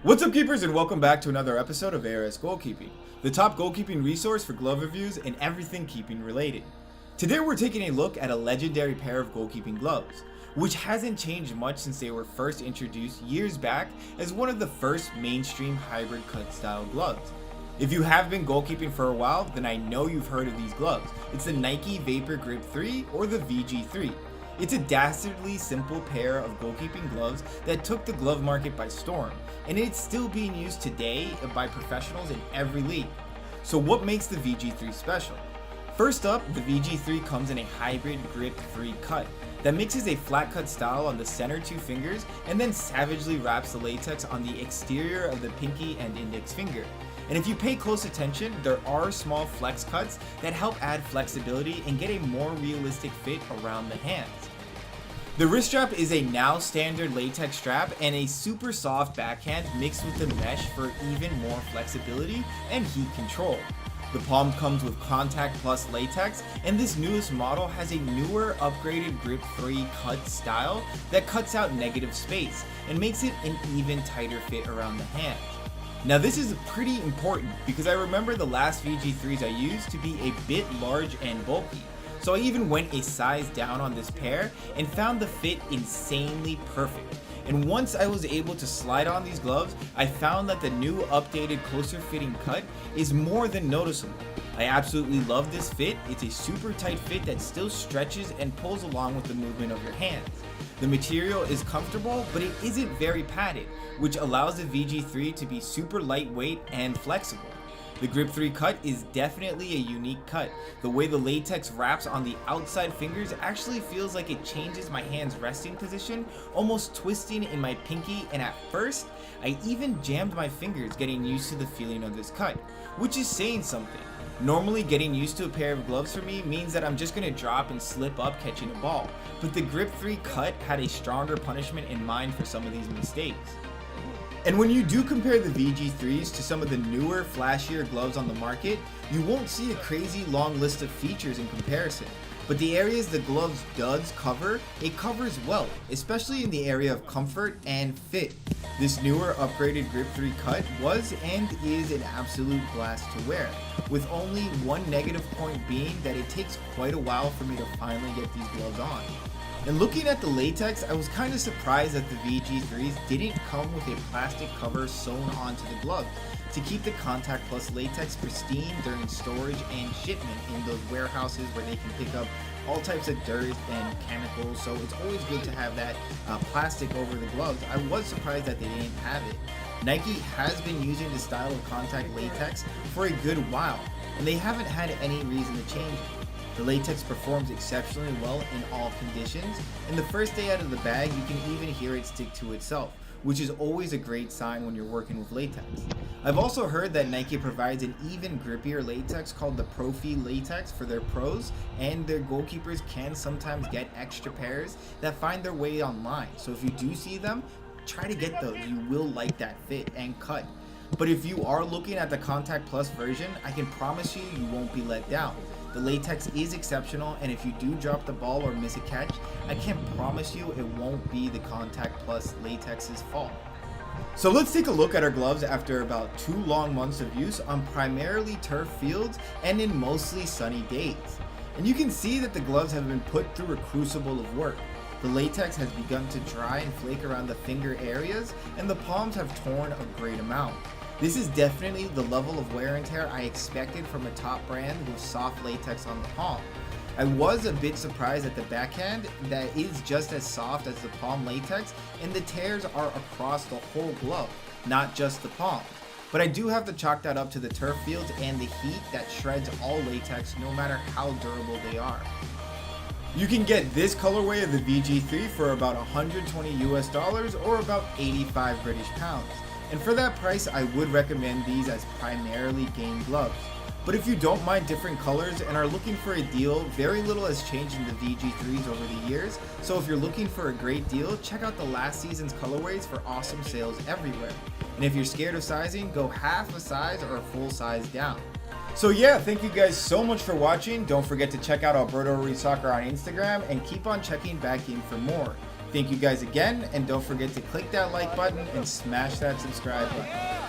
What's up, keepers, and welcome back to another episode of ARS Goalkeeping, the top goalkeeping resource for glove reviews and everything keeping related. Today we're taking a look at a legendary pair of goalkeeping gloves, which hasn't changed much since they were first introduced years back as one of the first mainstream hybrid cut style gloves. If you have been goalkeeping for a while, then I know you've heard of these gloves. It's the Nike Vapor Grip 3 or the VG3. It's a dastardly simple pair of goalkeeping gloves that took the glove market by storm, and it's still being used today by professionals in every league. So what makes the VG3 special? First up, the VG3 comes in a hybrid grip 3 cut that mixes a flat cut style on the center two fingers and then savagely wraps the latex on the exterior of the pinky and index finger. And if you pay close attention, there are small flex cuts that help add flexibility and get a more realistic fit around the hands. The wrist strap is a now standard latex strap and a super soft backhand mixed with the mesh for even more flexibility and heat control. The palm comes with contact plus latex, and this newest model has a newer upgraded grip 3 cut style that cuts out negative space and makes it an even tighter fit around the hand. Now this is pretty important because I remember the last VG3s I used to be a bit large and bulky. So I even went a size down on this pair and found the fit insanely perfect. And once I was able to slide on these gloves, I found that the new updated closer fitting cut is more than noticeable. I absolutely love this fit. It's a super tight fit that still stretches and pulls along with the movement of your hands. The material is comfortable, but it isn't very padded, which allows the VG3 to be super lightweight and flexible. The Grip 3 cut is definitely a unique cut. The way the latex wraps on the outside fingers actually feels like it changes my hand's resting position, almost twisting in my pinky, and at first, I even jammed my fingers getting used to the feeling of this cut, which is saying something. Normally, getting used to a pair of gloves for me means that I'm just going to drop and slip up catching a ball, but the Grip 3 cut had a stronger punishment in mind for some of these mistakes. And when you do compare the VG3s to some of the newer, flashier gloves on the market, you won't see a crazy long list of features in comparison. But the areas the gloves does cover, it covers well, especially in the area of comfort and fit. This newer upgraded Grip 3 cut was and is an absolute blast to wear, with only one negative point being that it takes quite a while for me to finally get these gloves on. And looking at the latex, I was kind of surprised that the VG3s didn't come with a plastic cover sewn onto the glove to keep the contact plus latex pristine during storage and shipment in those warehouses where they can pick up all types of dirt and chemicals, so it's always good to have that plastic over the gloves. I was surprised that they didn't have it. Nike has been using this style of contact latex for a good while, and they haven't had any reason to change it. The latex performs exceptionally well in all conditions, and the first day out of the bag you can even hear it stick to itself, which is always a great sign when you're working with latex. I've also heard that Nike provides an even grippier latex called the Profi latex for their pros, and their goalkeepers can sometimes get extra pairs that find their way online, so if you do see them, try to get those. You will like that fit and cut. But if you are looking at the Contact Plus version, I can promise you won't be let down. The latex is exceptional, and if you do drop the ball or miss a catch, I can promise you it won't be the Contact Plus latex's fault. So let's take a look at our gloves after about 2 long months of use on primarily turf fields and in mostly sunny days. And you can see that the gloves have been put through a crucible of work. The latex has begun to dry and flake around the finger areas, and the palms have torn a great amount. This is definitely the level of wear and tear I expected from a top brand with soft latex on the palm. I was a bit surprised at the backhand that is just as soft as the palm latex, and the tears are across the whole glove, not just the palm. But I do have to chalk that up to the turf fields and the heat that shreds all latex no matter how durable they are. You can get this colorway of the VG3 for about $120 or about 85 British pounds. And for that price, I would recommend these as primarily game gloves. But if you don't mind different colors and are looking for a deal, very little has changed in the VG3s over the years. So if you're looking for a great deal, check out the last season's colorways for awesome sales everywhere. And if you're scared of sizing, go half a size or a full size down. So yeah, thank you guys so much for watching. Don't forget to check out Alberto Ruiz Soccer on Instagram and keep on checking back in for more. Thank you guys again, and don't forget to click that like button and smash that subscribe button.